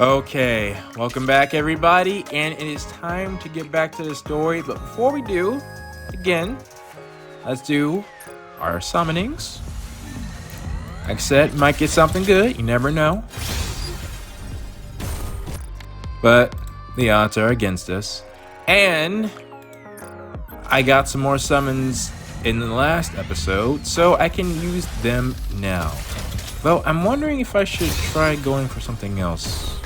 Okay, welcome back everybody, and it is time to get back to the story. But before we do, again, let's do our summonings. Like I said, might get something good, you never know. But the odds are against us. And I got some more summons in the last episode, so I can use them now. Though I'm wondering if I should try going for something else.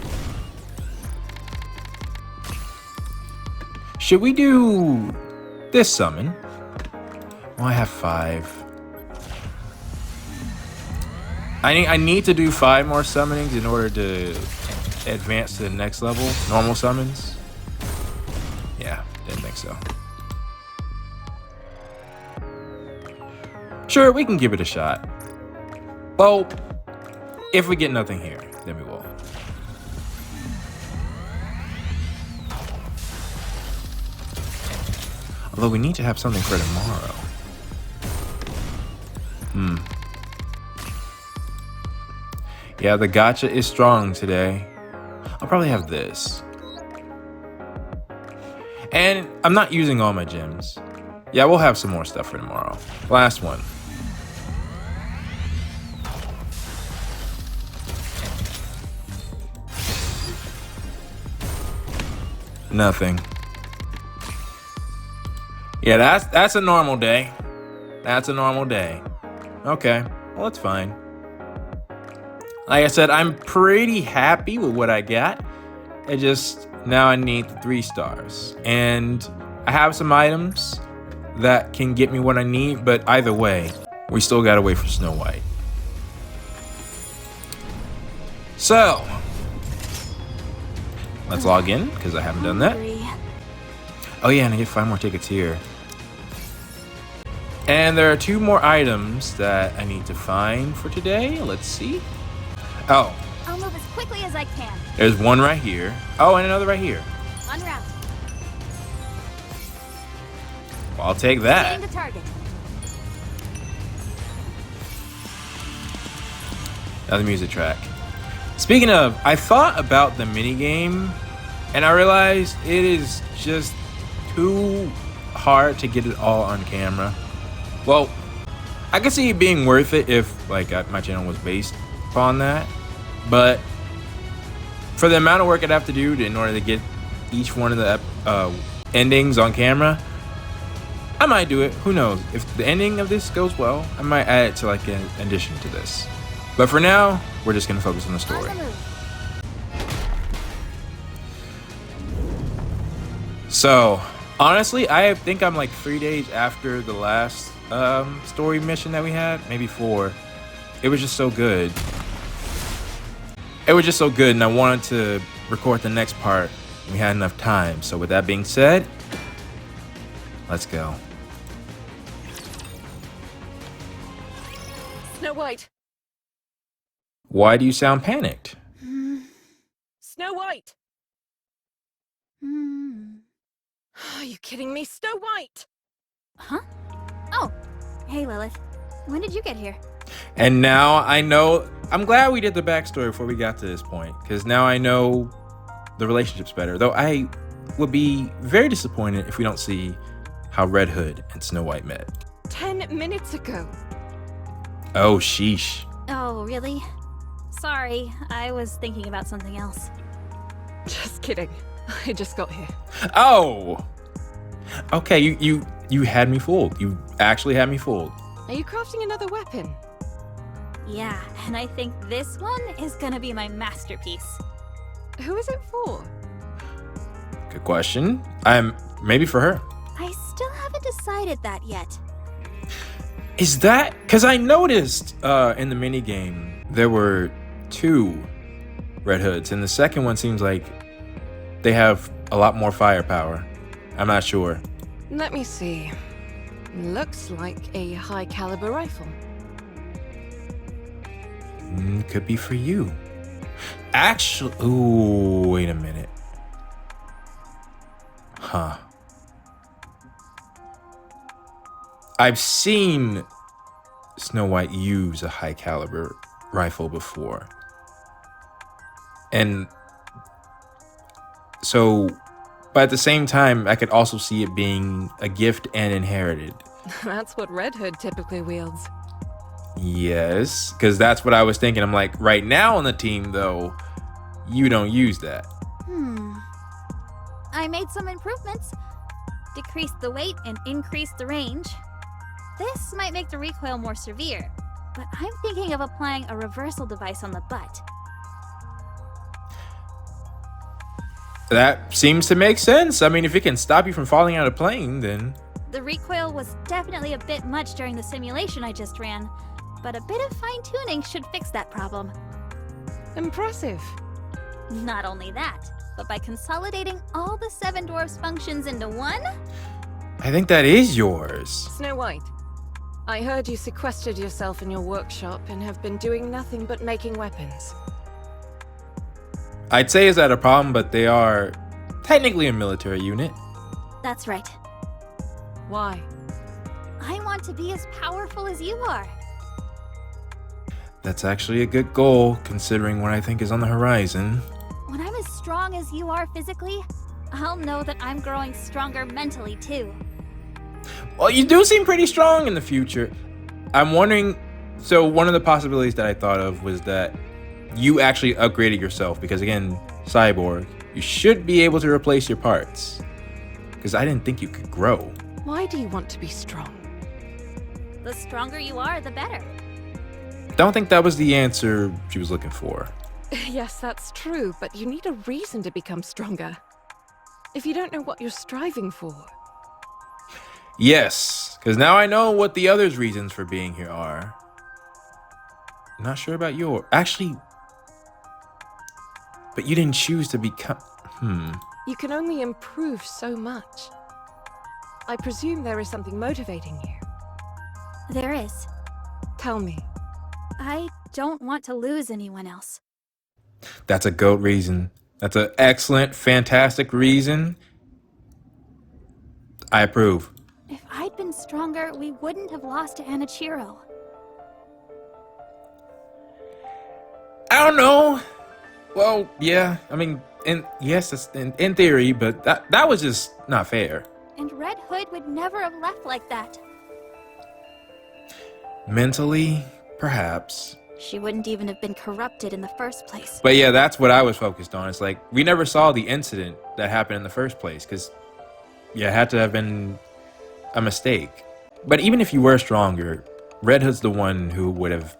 Should we do this summon? Well, I have 5. I need to do 5 more summonings in order to advance to the next level. Normal summons. Yeah, didn't think so. Sure, we can give it a shot. Well, if we get nothing here, then we will. Although we need to have something for tomorrow. Yeah, the gacha is strong today. I'll probably have this. And I'm not using all my gems. Yeah, we'll have some more stuff for tomorrow. Last one. Nothing. Yeah, that's a normal day. That's a normal day. Okay, well, it's fine. Like I said, I'm pretty happy with what I got. It just, now I need the 3 stars. And I have some items that can get me what I need, but either way, we still gotta wait for Snow White. So, let's log in, because I haven't done that. Oh yeah, and I get 5 more tickets here. And there are 2 more items that I need to find for today. Let's see. Oh. I'll move as quickly as I can. There's one right here. Oh, and another right here. En route. Well, I'll take that. Hitting the target. Another music track. Speaking of, I thought about the minigame, and I realized it is just too hard to get it all on camera. Well, I could see it being worth it if like my channel was based upon that, but for the amount of work I'd have to do in order to get each one of the endings on camera, I might do it. Who knows? If the ending of this goes well, I might add it to like an addition to this. But for now, we're just gonna focus on the story. So, honestly, I think I'm like 3 days after the last story mission that we had, maybe 4. It was just so good. It was just so good, and I wanted to record the next part. We had enough time. So with that being said, let's go. Snow White. Why do you sound panicked? Snow White. Are you kidding me? Snow White. Huh? Oh, hey Lilith. When did you get here? And now I know. I'm glad we did the backstory before we got to this point, because now I know the relationship's better. Though I would be very disappointed if we don't see how Red Hood and Snow White met. 10 minutes ago. Oh, sheesh. Oh, really? Sorry, I was thinking about something else. Just kidding. I just got here. Oh. Okay, you had me fooled. You actually had me fooled. Are you crafting another weapon? Yeah, and I think this one is gonna be my masterpiece. Who is it for? Good question. Maybe for her. I still haven't decided that yet. Is that because I noticed in the minigame there were 2 Red Hoods, and the second one seems like they have a lot more firepower. I'm not sure. Let me see. Looks like a high caliber rifle. Could be for you. Actually, ooh, wait a minute. Huh. I've seen Snow White use a high caliber rifle before. And So, but at the same time, I could also see it being a gift and inherited. That's what Red Hood typically wields. Yes, because that's what I was thinking. I'm like, right now on the team, though, you don't use that. I made some improvements. Decreased the weight and increased the range. This might make the recoil more severe, but I'm thinking of applying a reversal device on the butt. That seems to make sense. I mean, if it can stop you from falling out of plane, then... The recoil was definitely a bit much during the simulation I just ran, but a bit of fine-tuning should fix that problem. Impressive. Not only that, but by consolidating all the 7 dwarfs' functions into one? I think that is yours. Snow White, I heard you sequestered yourself in your workshop and have been doing nothing but making weapons. I'd say is that a problem, but they are technically a military unit. That's right. Why? I want to be as powerful as you are. That's actually a good goal, considering what I think is on the horizon. When I'm as strong as you are physically, I'll know that I'm growing stronger mentally too. Well, you do seem pretty strong in the future. I'm wondering, so one of the possibilities that I thought of was that you actually upgraded yourself, because again, cyborg, you should be able to replace your parts. Because I didn't think you could grow. Why do you want to be strong? The stronger you are, the better. Don't think that was the answer she was looking for. Yes, that's true, but you need a reason to become stronger. If you don't know what you're striving for. Yes, because now I know what the others' reasons for being here are. Not sure about your... Actually... But you didn't choose to become... You can only improve so much. I presume there is something motivating you. There is. Tell me. I don't want to lose anyone else. That's a GOAT reason. That's an excellent, fantastic reason. I approve. If I'd been stronger, we wouldn't have lost to Anichiro. I don't know. Well, yeah. I mean, yes, it's in theory, but that was just not fair. And Red Hood would never have left like that. Mentally, perhaps. She wouldn't even have been corrupted in the first place. But yeah, that's what I was focused on. It's like, we never saw the incident that happened in the first place, because, yeah, it had to have been a mistake. But even if you were stronger, Red Hood's the one who would have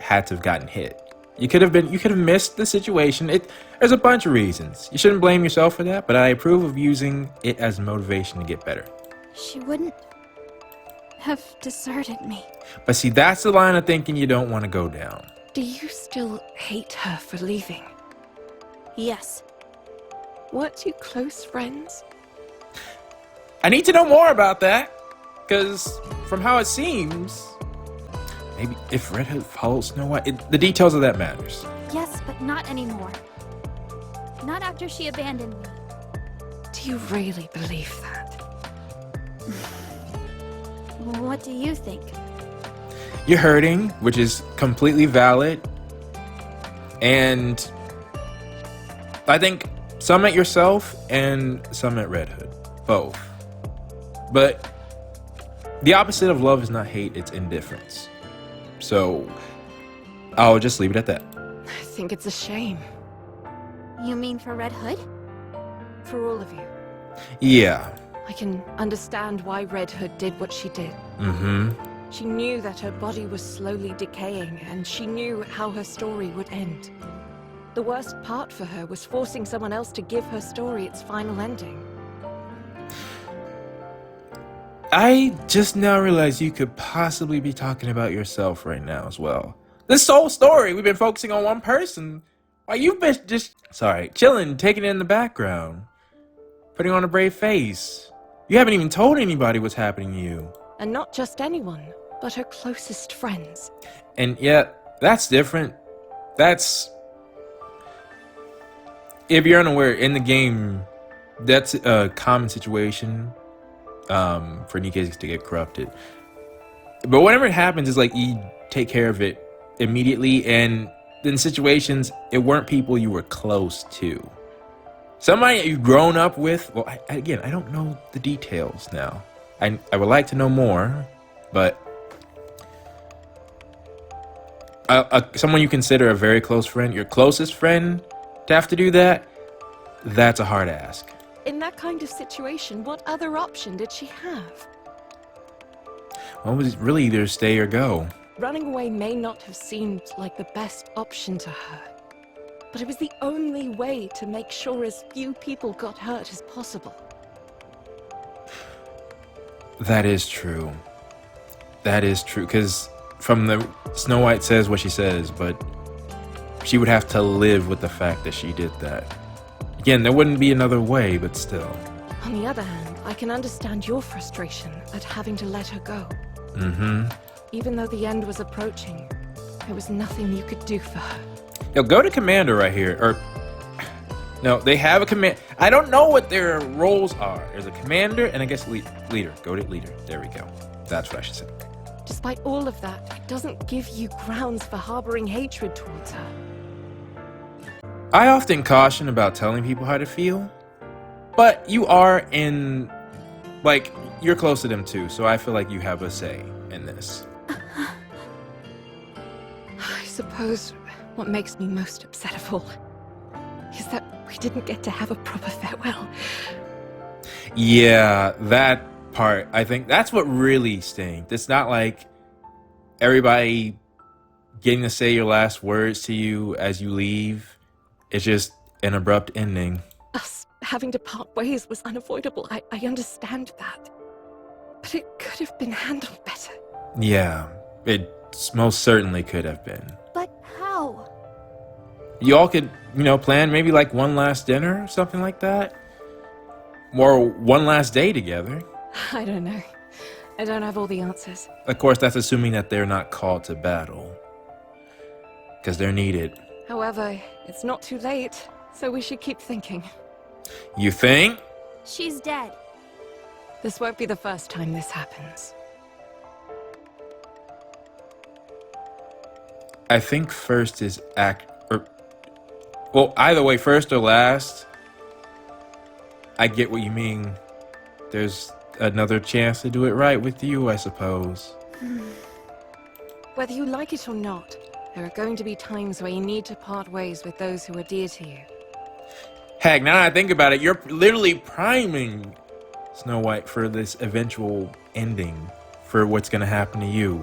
had to have gotten hit. You could have missed the situation. There's a bunch of reasons. You shouldn't blame yourself for that, but I approve of using it as motivation to get better. She wouldn't have deserted me. But see, that's the line of thinking you don't want to go down. Do you still hate her for leaving? Yes. Weren't you close friends? I need to know more about that, because from how it seems, maybe if Red Hood follows Snow White, the details of that matters. Yes, but not anymore. Not after she abandoned me. Do you really believe that? What do you think? You're hurting, which is completely valid. And I think some at yourself and some at Red Hood. Both. But the opposite of love is not hate, it's indifference. So I'll just leave it at that. I think it's a shame. You mean for Red Hood? For all of you. Yeah. I can understand why Red Hood did what she did. She knew that her body was slowly decaying, and she knew how her story would end. The worst part for her was forcing someone else to give her story its final ending. I just now realized you could possibly be talking about yourself right now as well. This whole story, we've been focusing on one person. Why, you've been just, chilling, taking it in the background. Putting on a brave face. You haven't even told anybody what's happening to you. And not just anyone, but her closest friends. And yet, that's different. That's... If you're unaware, in the game, that's a common situation for Nikke to get corrupted. But whenever it happens, it's like you take care of it immediately, and in situations, it weren't people you were close to. Somebody you've grown up with. Well, again, I don't know the details now. I would like to know more, but someone you consider a very close friend, your closest friend, to have to do that, that's a hard ask. In that kind of situation, what other option did she have? Well, it was really either stay or go. Running away may not have seemed like the best option to her, but it was the only way to make sure as few people got hurt as possible. That is true. That is true, because from the Snow White says what she says, but she would have to live with the fact that she did that. Again, there wouldn't be another way, but still. On the other hand, I can understand your frustration at having to let her go. Mm-hmm. Even though the end was approaching, there was nothing you could do for her. Yo, go to Commander right here. Or, no, they have a command. I don't know what their roles are. There's a Commander and I guess Leader. Go to Leader. There we go. That's what I should say. Despite all of that, it doesn't give you grounds for harboring hatred towards her. I often caution about telling people how to feel, but you are in, like, you're close to them too, so I feel like you have a say in this. I suppose what makes me most upset of all is that we didn't get to have a proper farewell. Yeah, that part, I think that's what really stinks. It's not like everybody getting to say your last words to you as you leave. It's just an abrupt ending. Us having to part ways was unavoidable. I understand that. But it could have been handled better. Yeah, it most certainly could have been. But how? You all could, plan maybe like one last dinner or something like that. Or one last day together. I don't know. I don't have all the answers. Of course, that's assuming that they're not called to battle. Because they're needed. However, it's not too late, so we should keep thinking. You think? She's dead. This won't be the first time this happens. I think first is well, either way, first or last. I get what you mean. There's another chance to do it right with you, I suppose. Whether you like it or not, there are going to be times where you need to part ways with those who are dear to you. Heck, now that I think about it, you're literally priming Snow White for this eventual ending, for what's going to happen to you.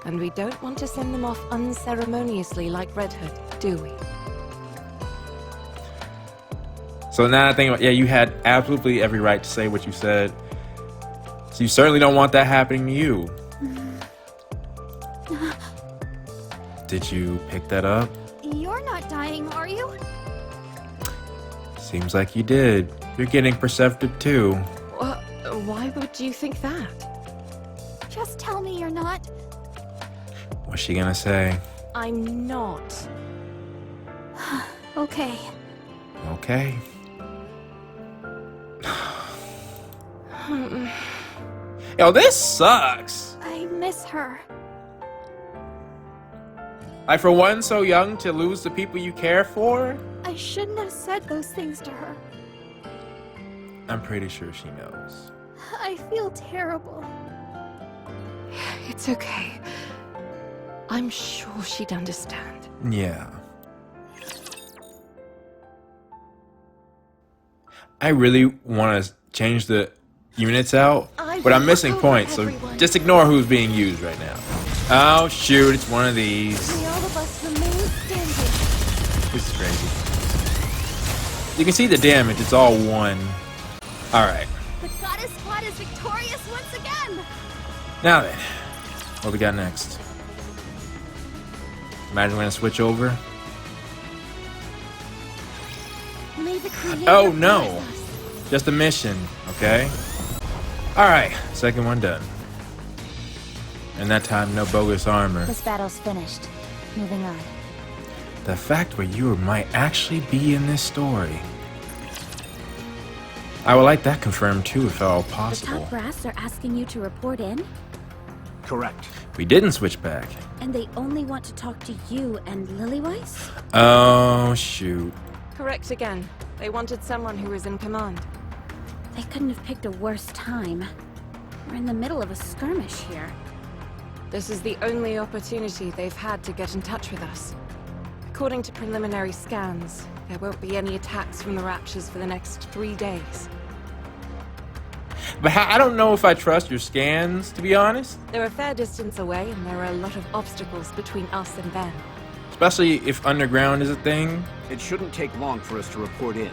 And we don't want to send them off unceremoniously like Red Hood, do we? So now I think about, yeah, you had absolutely every right to say what you said. So you certainly don't want that happening to you. Did you pick that up? You're not dying, are you? Seems like you did. You're getting perceptive too. Why would you think that? Just tell me you're not. What's she gonna say? I'm not. Okay. Okay. Yo, this sucks. I miss her. Like, for one so young to lose the people you care for? I shouldn't have said those things to her. I'm pretty sure she knows. I feel terrible. It's okay. I'm sure she'd understand. Yeah. I really want to change the units out, but I'm missing points, so just ignore who's being used right now. Oh shoot, it's one of these. May all of us remain standing. This is crazy. You can see the damage, it's all one. Alright. The goddess squad is victorious once again! Now then, what we got next? Imagine we're gonna switch over. May the creator Oh no! bless us. Just a mission, okay? Alright, second one done. And that time, no bogus armor. This battle's finished. Moving on. The fact where you might actually be in this story. I would like that confirmed too, if at all The possible. top brass are asking you to report in, Correct. We didn't switch back. and they only want to talk to you and Lillyweiss? Oh, shoot. Correct again. They wanted someone who was in command. They couldn't have picked a worse time. We're in the middle of a skirmish here. This is the only opportunity they've had to get in touch with us. According to preliminary scans, there won't be any attacks from the Raptures for the next 3 days. But I don't know if I trust your scans, to be honest. They're a fair distance away, and there are a lot of obstacles between us and them. Especially if underground is a thing. It shouldn't take long for us to report in.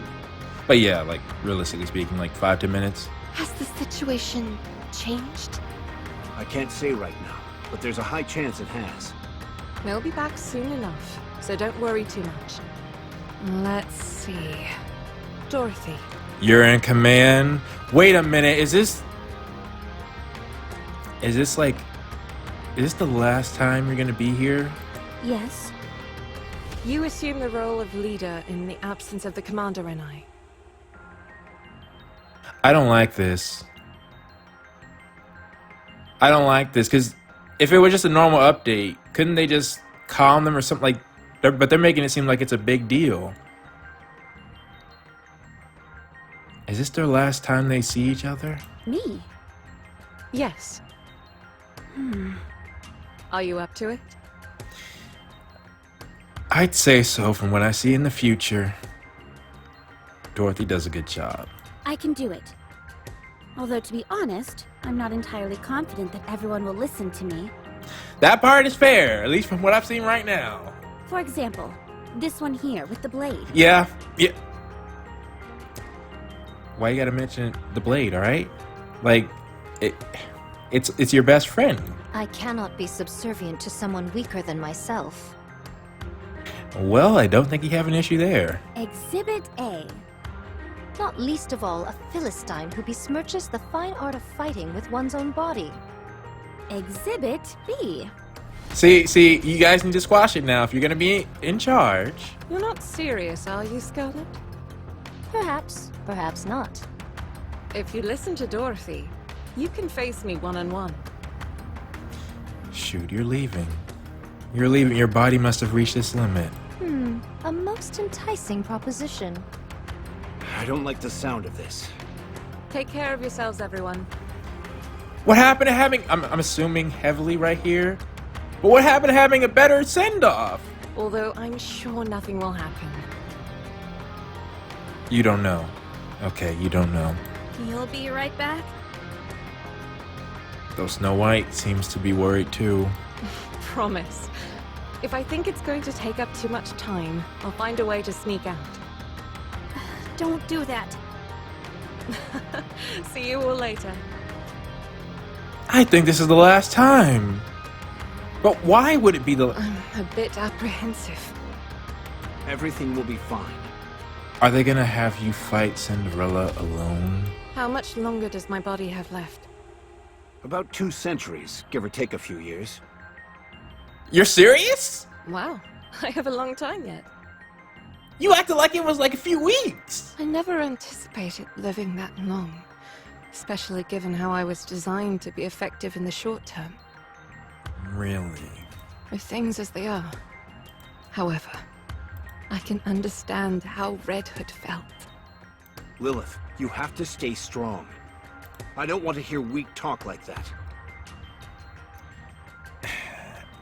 But yeah, like, realistically speaking, like 5 to 10 minutes. Has the situation changed? I can't say right now, but there's a high chance it has. They'll be back soon enough, so don't worry too much. Let's see... Dorothy. You're in command. Wait a minute, is this the last time you're gonna be here? Yes. You assume the role of leader in the absence of the commander and I. I don't like this. I don't like this, because if it was just a normal update, couldn't they just calm them or something like... But they're making it seem like it's a big deal. Is this their last time they see each other? Me? Yes. Are you up to it? I'd say so from what I see in the future. Dorothy does a good job. I can do it. Although, to be honest, I'm not entirely confident that everyone will listen to me. That part is fair, at least from what I've seen right now. For example, this one here with the blade. Yeah. Why you gotta mention the blade, alright? Like, it's your best friend. I cannot be subservient to someone weaker than myself. Well, I don't think you have an issue there. Exhibit A. Not least of all, a Philistine who besmirches the fine art of fighting with one's own body. Exhibit B. See, you guys need to squash it now if you're gonna be in charge. You're not serious, are you, Scarlet? Perhaps, perhaps not. If you listen to Dorothy, you can face me one-on-one. Shoot, you're leaving. You're leaving. Your body must have reached its limit. A most enticing proposition. I don't like the sound of this. Take care of yourselves, everyone. What happened to having... I'm assuming heavily right here. But what happened to having a better send-off? Although I'm sure nothing will happen. You don't know. Okay, you don't know. You'll be right back? Though Snow White seems to be worried too. Promise. If I think it's going to take up too much time, I'll find a way to sneak out. Don't do that. See you all later. I think this is the last time. But why would it be the... I'm a bit apprehensive. Everything will be fine. Are they gonna have you fight Cinderella alone? How much longer does my body have left? About 2 centuries, give or take a few years. You're serious? Wow, I have a long time yet. You acted like it was like a few weeks. I never anticipated living that long, especially given how I was designed to be effective in the short term. Really? With things as they are. However, I can understand how Red Hood felt. Lilith, you have to stay strong. I don't want to hear weak talk like that.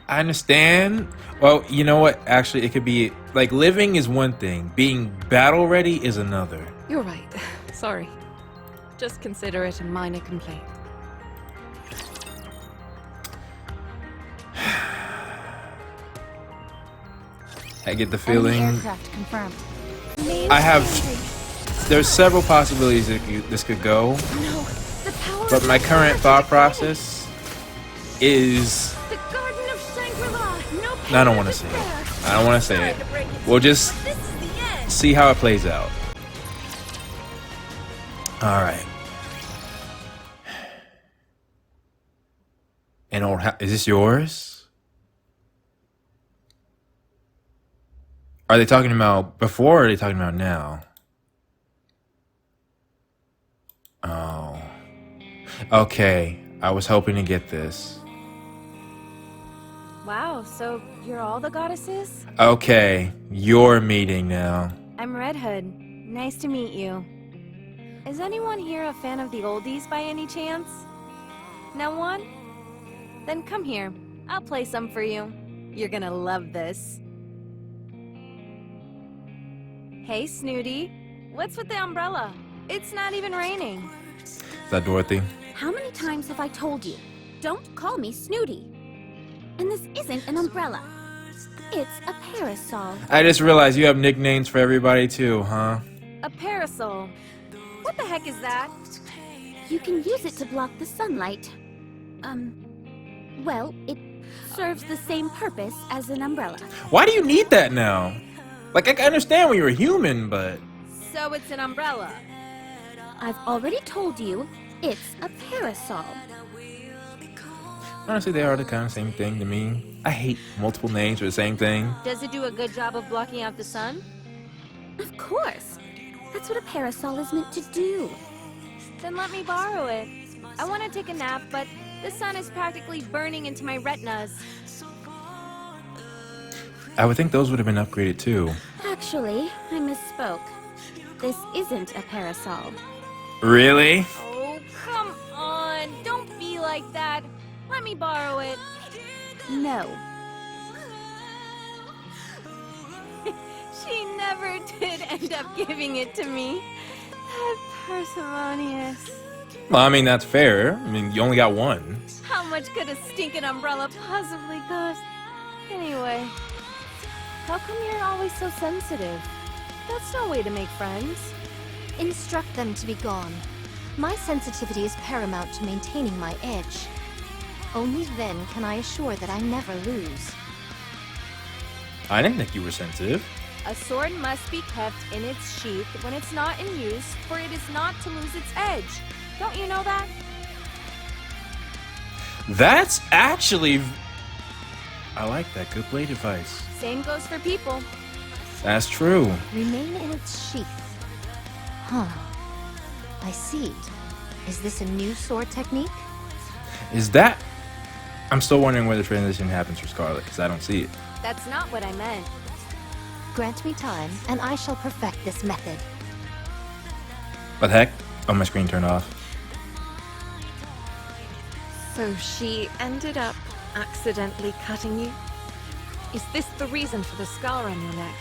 I understand. Well, you know what? Actually, it could be... Like, living is one thing. Being battle ready is another. You're right. Sorry. Just consider it a minor complaint. I get the Enemy feeling... aircraft confirmed. I have... There's several possibilities that this could go. No, the power But my current thought process is... The Garden of Shangri-La. No I don't want to say it. I don't want to say it. We'll just This is the end. see how it plays out. Alright. An old house. Is this yours? Are they talking about before or are they talking about now? Oh. Okay. I was hoping to get this. Wow, so you're all the goddesses? Okay. Your meeting now. I'm Red Hood. Nice to meet you. Is anyone here a fan of the oldies by any chance? No one? Then come here. I'll play some for you. You're gonna love this. Hey, Snooty. What's with the umbrella? It's not even raining. Is that Dorothy? How many times have I told you? Don't call me Snooty. And this isn't an umbrella. It's a parasol. I just realized you have nicknames for everybody too, huh? A parasol. What the heck is that? You can use it to block the sunlight. Well, it serves the same purpose as an umbrella. Why do you need that now? Like, I can understand when you're a human, but... So it's an umbrella. I've already told you, it's a parasol. Honestly, they are the kind of same thing to me. I hate multiple names for the same thing. Does it do a good job of blocking out the sun? Of course. That's what a parasol is meant to do. Then let me borrow it. I want to take a nap, but the sun is practically burning into my retinas. I would think those would have been upgraded too. Actually, I misspoke. This isn't a parasol. Really? Oh, come on. Don't be like that. Let me borrow it. No. She never did end up giving it to me. That parsimonious. Well, I mean, that's fair. I mean, you only got one. How much could a stinking umbrella possibly cost? Anyway, how come you're always so sensitive? That's no way to make friends. Instruct them to be gone. My sensitivity is paramount to maintaining my edge. Only then can I assure that I never lose. I didn't think you were sensitive. A sword must be kept in its sheath when it's not in use, for it is not to lose its edge. Don't you know that? That's actually... I like that. Good blade advice. Same goes for people. That's true. Remain in its sheath. Huh. I see. Is this a new sword technique? Is that... I'm still wondering where the transition happens for Scarlet, because I don't see it. That's not what I meant. Grant me time, and I shall perfect this method. What the heck? Oh, my screen turned off. So she ended up accidentally cutting you? Is this the reason for the scar on your neck?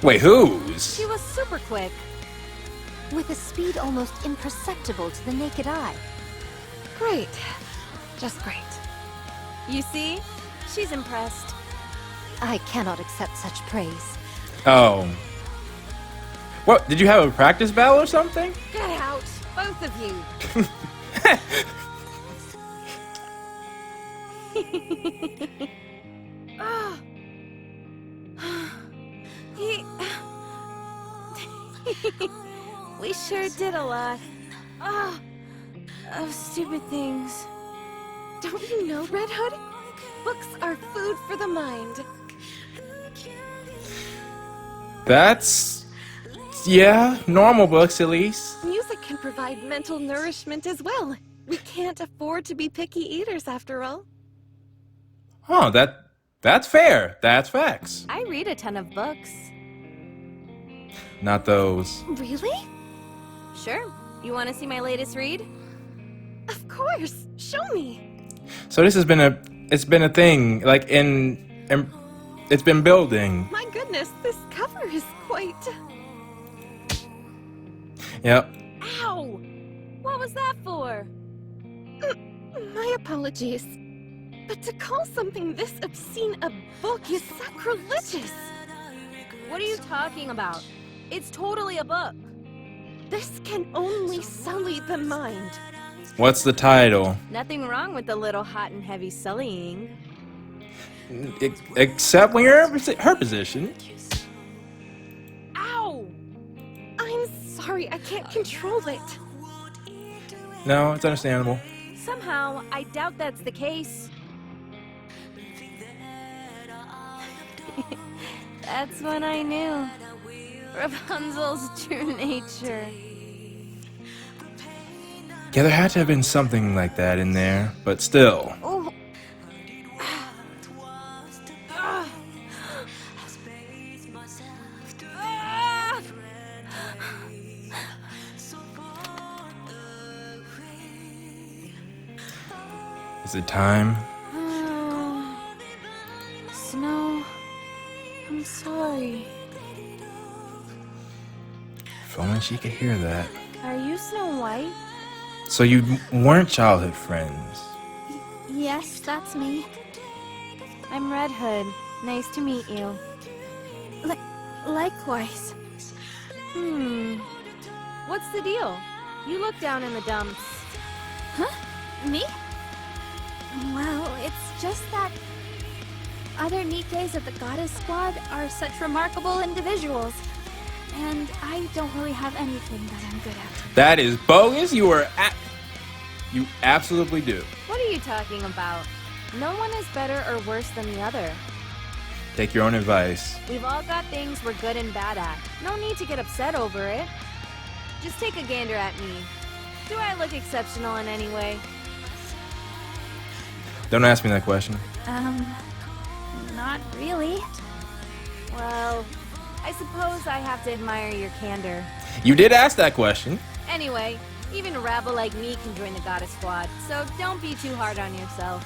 Wait, whose? She was super quick. With a speed almost imperceptible to the naked eye. Great. Just great. You see? She's impressed. I cannot accept such praise. Oh. What? Did you have a practice battle or something? Get out, both of you. Oh. We sure did a lot. Oh, of stupid things. Don't you know, Red Hood? Books are food for the mind. That's... yeah, normal books at least. Music can provide mental nourishment as well. We can't afford to be picky eaters after all. Oh, that's fair. That's facts. I read a ton of books. Not those. Really? Sure. You want to see my latest read? Of course. Show me. So this has been it's been a thing, like it's been building. My goodness, this cover is quite... Yep. Ow! What was that for? My apologies. But to call something this obscene a book is sacrilegious. What are you talking about? It's totally a book. This can only sully the mind. What's the title? Nothing wrong with a little hot and heavy sullying. Except when you're in her position. Ow! I'm sorry, I can't control it. No, it's understandable. Somehow, I doubt that's the case. That's when I knew. Rapunzel's true nature. Yeah, there had to have been something like that in there, but still. Oh. Is it time? Snow, I'm sorry. If only she could hear that. Are you Snow White? So you weren't childhood friends. Yes, that's me. I'm Red Hood. Nice to meet you. Likewise. What's the deal? You look down in the dumps. Huh? Me? Well, it's just that other Nikkes of the Goddess Squad are such remarkable individuals. And I don't really have anything that I'm good at. That is bogus. You absolutely do. What are you talking about? No one is better or worse than the other. Take your own advice. We've all got things we're good and bad at. No need to get upset over it. Just take a gander at me. Do I look exceptional in any way? Don't ask me that question. Not really. Well, I suppose I have to admire your candor. You did ask that question. Anyway, even a rabble like me can join the Goddess Squad, so don't be too hard on yourself.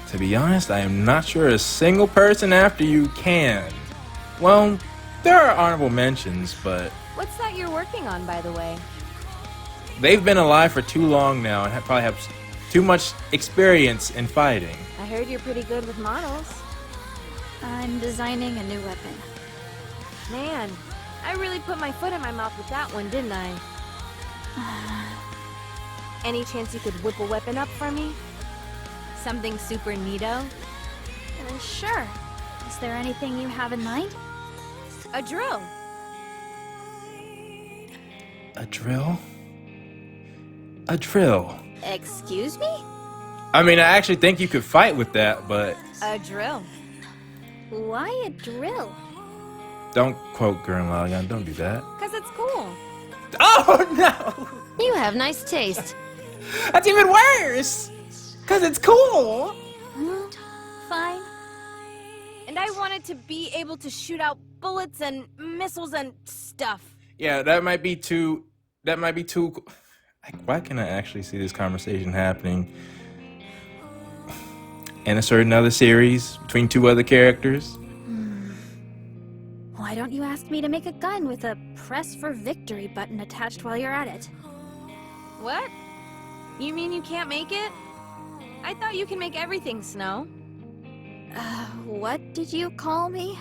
To be honest, I am not sure a single person after you can. Well, there are honorable mentions, but What's that you're working on, by the way? they've been alive for too long now and probably have too much experience in fighting. I heard you're pretty good with models. I'm designing a new weapon. Man, I really put my foot in my mouth with that one, didn't I? Any chance you could whip a weapon up for me? Something super neato? Sure. Is there anything you have in mind? A drill. A drill? A drill. Excuse me? I mean, I actually think you could fight with that, but A drill. Why a drill? don't quote Gurren Lagann. Don't do that. 'Cause it's cool. Oh, no! You have nice taste. That's even worse! Because it's cool! Fine. And I wanted to be able to shoot out bullets and missiles and stuff. Yeah, that might be too... Like, why can I actually see this conversation happening in a certain other series between two other characters? Why don't you ask me to make a gun with a press for victory button attached while you're at it? What? You mean you can't make it? I thought you can make everything, Snow. What did you call me?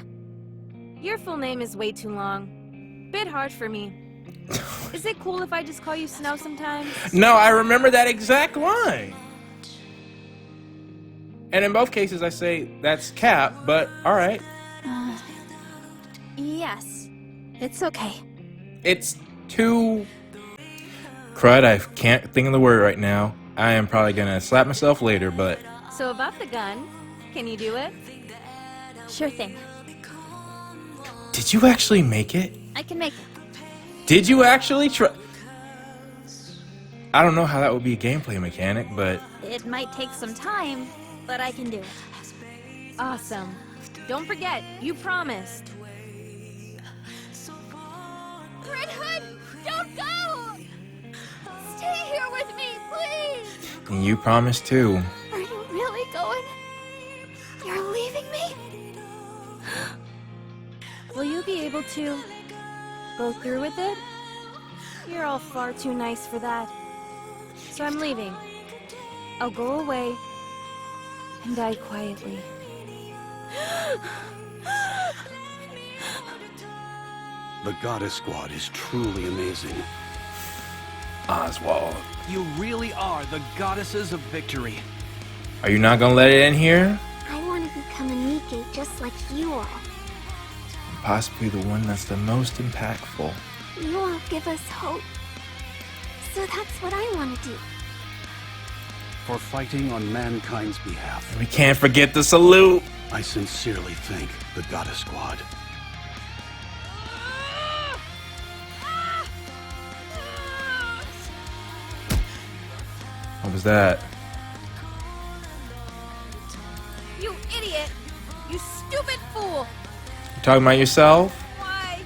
Your full name is way too long. Bit hard for me. Is it cool if I just call you Snow sometimes? No, I remember that exact line. And in both cases I say, that's Cap, but alright. Yes. It's okay. It's too... Crud, I can't think of the word right now. I am probably gonna slap myself later, but... So about the gun, can you do it? Sure thing. Did you actually make it? I can make it. Did you actually try? I don't know how that would be a gameplay mechanic, but... It might take some time, but I can do it. Awesome. Don't forget, you promised. Red Hood, don't go! Stay here with me, please! And you promised too. Are you really going? You're leaving me? Will you be able to go through with it? You're all far too nice for that. So I'm leaving. I'll go away and die quietly. The Goddess Squad is truly amazing. Oswald, You really are the goddesses of victory. are you not gonna let it in here? I want to become a Nikke just like you all. Possibly the one that's the most impactful. You all give us hope. So that's what I want to do. For fighting on mankind's behalf, And we can't forget the salute. I sincerely thank the Goddess Squad. What was that? You idiot! You stupid fool! You talking about yourself? Why?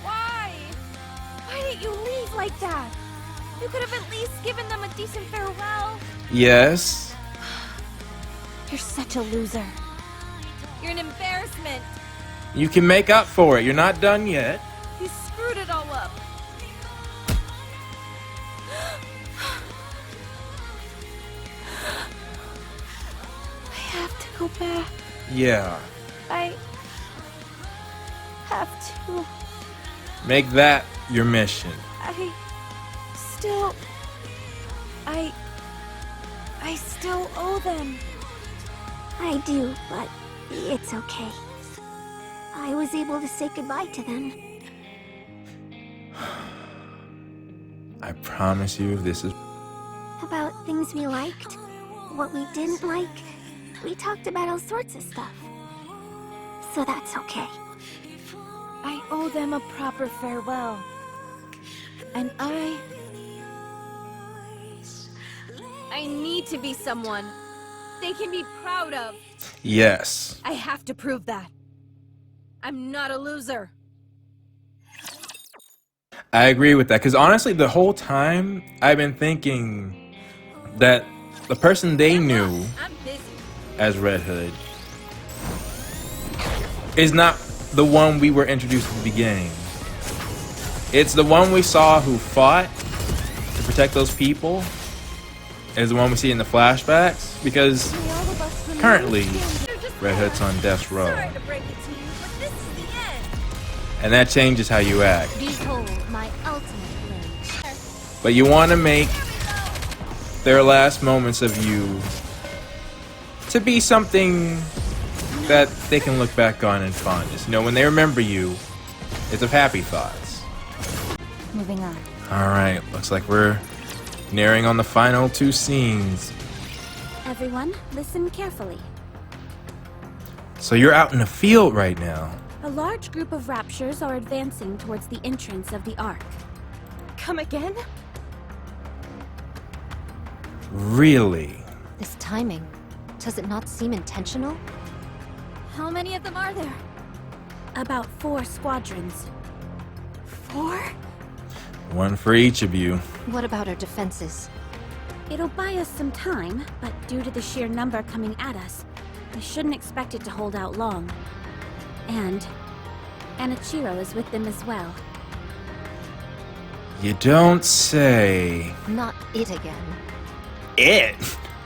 Why? Why didn't you leave like that? You could have at least given them a decent farewell. Yes. You're such a loser. You're an embarrassment. You can make up for it. You're not done yet. You screwed it all up. I have to go back. Yeah. I have to. Make that your mission. I still owe them. I do, but it's okay. I was able to say goodbye to them. I promise you, this is... About things we liked, what we didn't like. We talked about all sorts of stuff. So that's okay. I owe them a proper farewell. And I need to be someone they can be proud of. Yes. I have to prove that. I'm not a loser. I agree with that, because honestly, the whole time, I've been thinking that the person they knew I'm busy. as Red Hood is not the one we were introduced at the beginning. It's the one we saw who fought to protect those people. Is the one we see in the flashbacks, because currently Red Hood's on death row. Sorry to break it to you, but this is the end. And that changes how you act. Behold my ultimate blade. But you want to make their last moments of you to be something that they can look back on in fondness. You know, when they remember you, it's of happy thoughts. Moving on. Alright, looks like we're nearing on the final two scenes. Everyone, listen carefully. So you're out in the field right now. A large group of Raptures are advancing towards the entrance of the Ark. Come again? Really? This timing, does it not seem intentional? How many of them are there? About 4 squadrons. 4? One for each of you. What about our defenses? It'll buy us some time, but due to the sheer number coming at us, we shouldn't expect it to hold out long. And Anichiro is with them as well. You don't say. Not it again. It?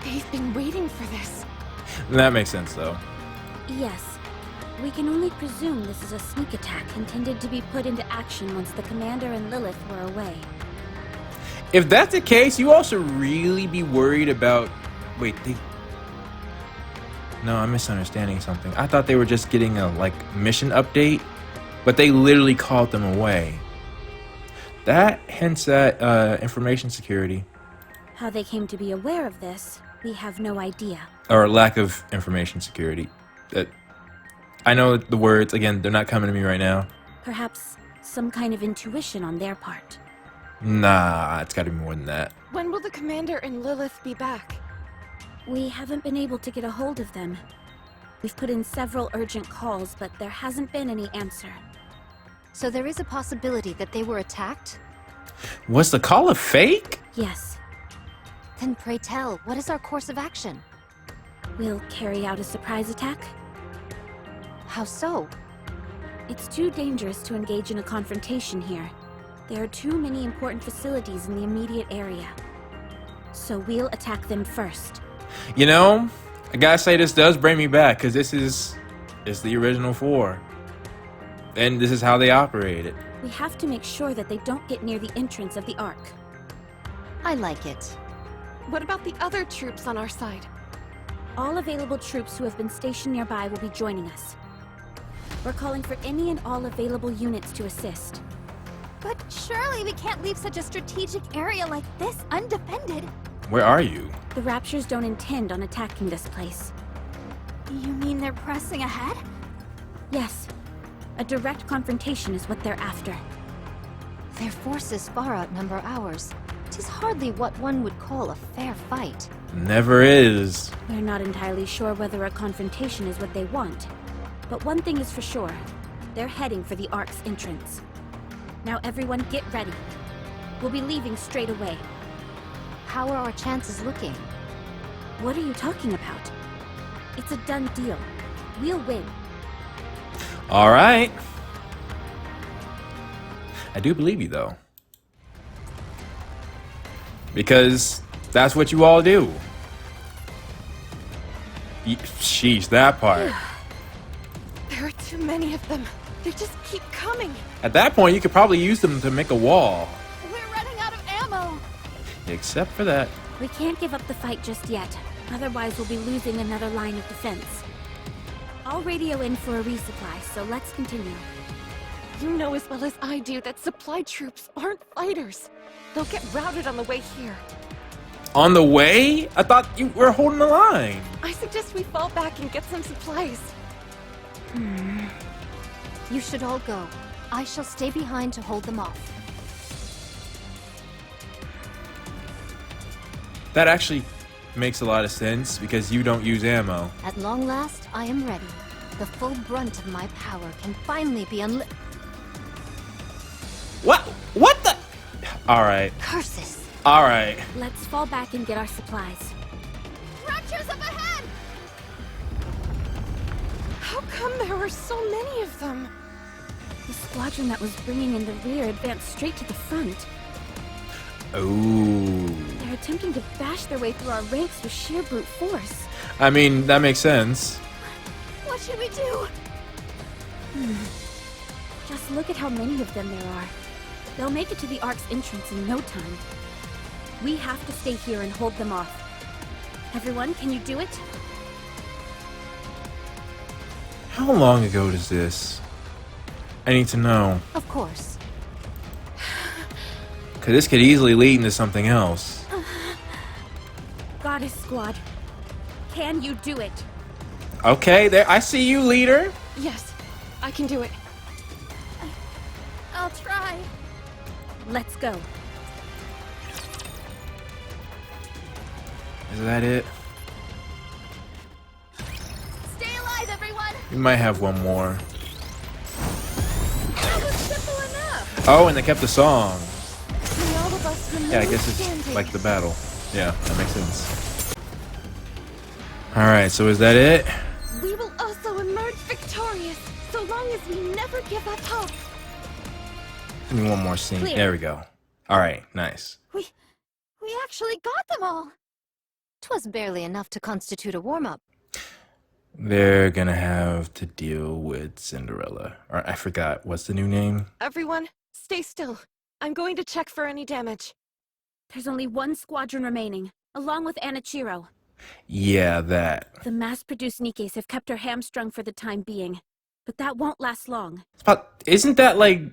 They've been waiting for this. That makes sense, though. Yes. We can only presume this is a sneak attack intended to be put into action once the Commander and Lilith were away. If that's the case, you also really be worried about... Wait, they... No, I'm misunderstanding something. I thought they were just getting a, mission update, but they literally called them away. That hints at, information security. How they came to be aware of this, we have no idea. Or lack of information security. I know the words, again, they're not coming to me right now. Perhaps some kind of intuition on their part. Nah, it's gotta be more than that. When will the Commander and Lilith be back? We haven't been able to get a hold of them. We've put in several urgent calls, but there hasn't been any answer. So there is a possibility that they were attacked? Was the call a fake? Yes, Then pray tell, what is our course of action? we'll carry out a surprise attack. How so? It's too dangerous to engage in a confrontation here. There are too many important facilities in the immediate area. So we'll attack them first. You know, I gotta say this does bring me back, because it's the original 4. And this is how they operated. We have to make sure that they don't get near the entrance of the Ark. I like it. What about the other troops on our side? All available troops who have been stationed nearby will be joining us. We're calling for any and all available units to assist. But surely we can't leave such a strategic area like this undefended. Where are you? The Raptures don't intend on attacking this place. You mean they're pressing ahead? Yes, a direct confrontation is what they're after. Their forces far outnumber ours. 'Tis hardly what one would call a fair fight. Never is. We're not entirely sure whether a confrontation is what they want. But one thing is for sure, they're heading for the Ark's entrance. Now everyone get ready. We'll be leaving straight away. How are our chances looking? What are you talking about? It's a done deal. We'll win. All right. I do believe you, though. Because that's what you all do. Sheesh, that part. There are too many of them. They just keep coming. At that point, you could probably use them to make a wall. We're running out of ammo. Except for that. We can't give up the fight just yet. Otherwise, we'll be losing another line of defense. I'll radio in for a resupply, so let's continue. You know as well as I do that supply troops aren't fighters. They'll get routed on the way here. On the way? I thought you were holding the line. I suggest we fall back and get some supplies. You should all go. I shall stay behind to hold them off. That actually makes a lot of sense because you don't use ammo. At long last, I am ready. The full brunt of my power can finally be unleashed. What? What the? All right. Curses! All right. Let's fall back and get our supplies. Ruptures up ahead! How come there were so many of them? The squadron that was bringing in the rear advanced straight to the front. Oh. They're attempting to bash their way through our ranks with sheer brute force. I mean, that makes sense. What should we do? Just look at how many of them there are. They'll make it to the Ark's entrance in no time. We have to stay here and hold them off. Everyone, can you do it? How long ago is this? I need to know. Of course. Because this could easily lead into something else. Goddess Squad, can you do it? Okay, there. I see you, leader. Yes, I can do it. I'll try. Let's go. Is that it? Stay alive, everyone! We might have one more. That was simple enough! Oh, and they kept the song. May all of us remain Yeah, I guess it's standing. like the battle. Yeah, that makes sense. Alright, so is that it? We will also emerge victorious, so long as we never give up hope. Give me one more scene. Clear. There we go. Alright, nice. We actually got them all! 'Twas barely enough to constitute a warm-up. They're gonna have to deal with Cinderella. Or I forgot, what's the new name? Everyone, stay still. I'm going to check for any damage. There's only one squadron remaining, along with Anichiro. Yeah, that. The mass-produced Nikkes have kept her hamstrung for the time being, but that won't last long. Isn't that like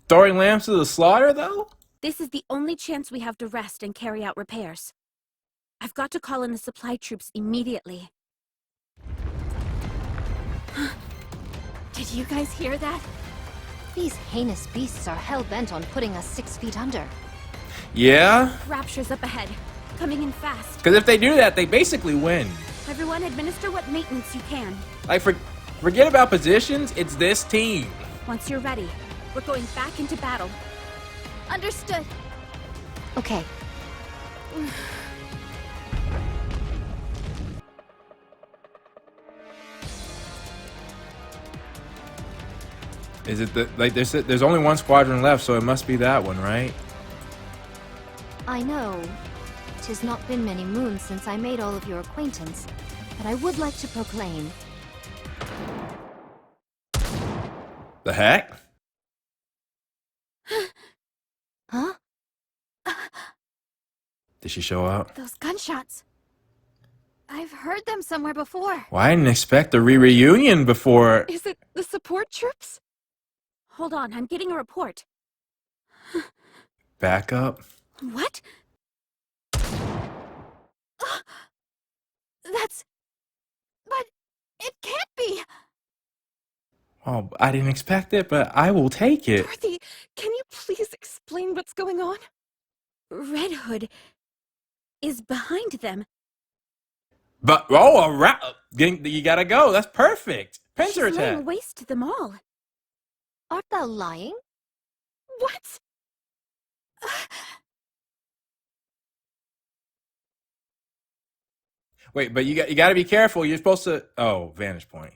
throwing lambs to the slaughter, though? This is the only chance we have to rest and carry out repairs. I've got to call in the supply troops immediately. Did you guys hear that? These heinous beasts are hell-bent on putting us 6 feet under. Yeah? Rapture's up ahead, coming in fast. Because if they do that, they basically win. Everyone administer what maintenance you can. Like, forget about positions, it's this team. Once you're ready, we're going back into battle. Understood. Okay. Is it like there's only one squadron left, so it must be that one, right? I know. 'Tis not been many moons since I made all of your acquaintance, but I would like to proclaim. The heck? Huh? Did she show up? Those gunshots. I've heard them somewhere before. Well, I didn't expect a reunion before. Is it the support troops? Hold on, I'm getting a report. Back up. What? That's... But it can't be! Oh, I didn't expect it, but I will take it. Dorothy, can you please explain what's going on? Red Hood is behind them. But all right, you gotta go. That's perfect. Pincer She's laying attack. waste to them all. Art thou lying? What? Wait, but you got to be careful. You're supposed to. Oh, vantage point.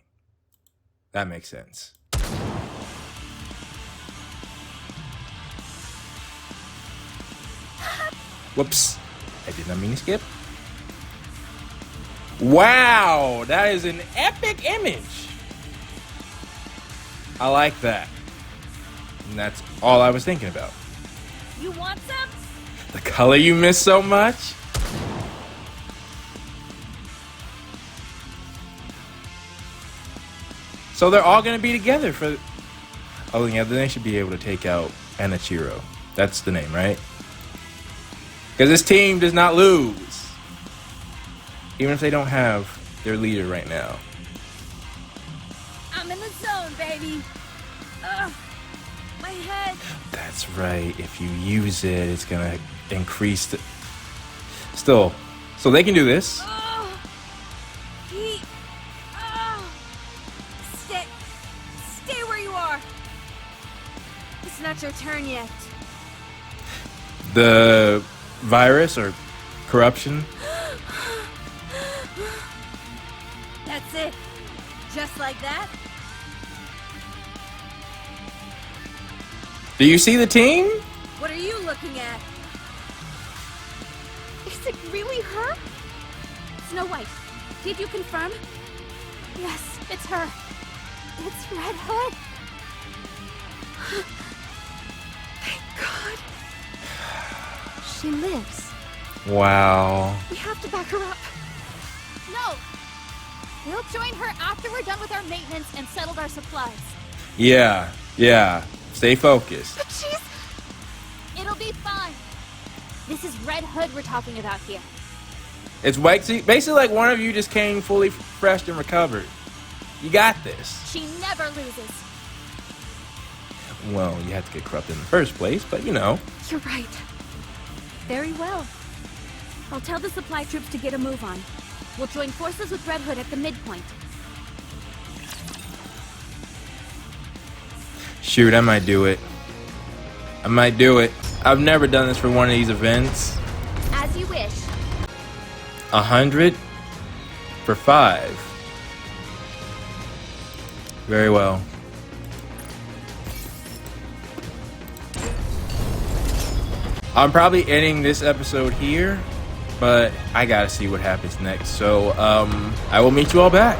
That makes sense. Whoops! I did not mean to skip. Wow, that is an epic image. I like that. And that's all I was thinking about. You want some? The color you miss so much. So they're all gonna be together for. Oh yeah, then they should be able to take out Anichiro. That's the name, right? Because this team does not lose, even if they don't have their leader right now. I'm in the zone, baby. Ugh, my head. That's right. If you use it, it's gonna increase the. Still, so they can do this. Oh, he. Oh, stay where you are. It's not your turn yet. The virus or corruption. That's it. Just like that. Do you see the team? What are you looking at? Is it really her? Snow White, did you confirm? Yes, it's her. It's Red Hood. God. She lives. Wow. We have to back her up. No! We'll join her after we're done with our maintenance and settled our supplies. Yeah. Stay focused. But she's... It'll be fine. This is Red Hood we're talking about here. It's basically like one of you just came fully refreshed and recovered. You got this. She never loses. Well, you had to get corrupted in the first place, but you know. You're right. Very well. I'll tell the supply troops to get a move on. We'll join forces with Red Hood at the midpoint. Shoot, I might do it. I've never done this for one of these events. As you wish. 100 for 5. Very well. I'm probably ending this episode here, but I gotta see what happens next. So, I will meet you all back.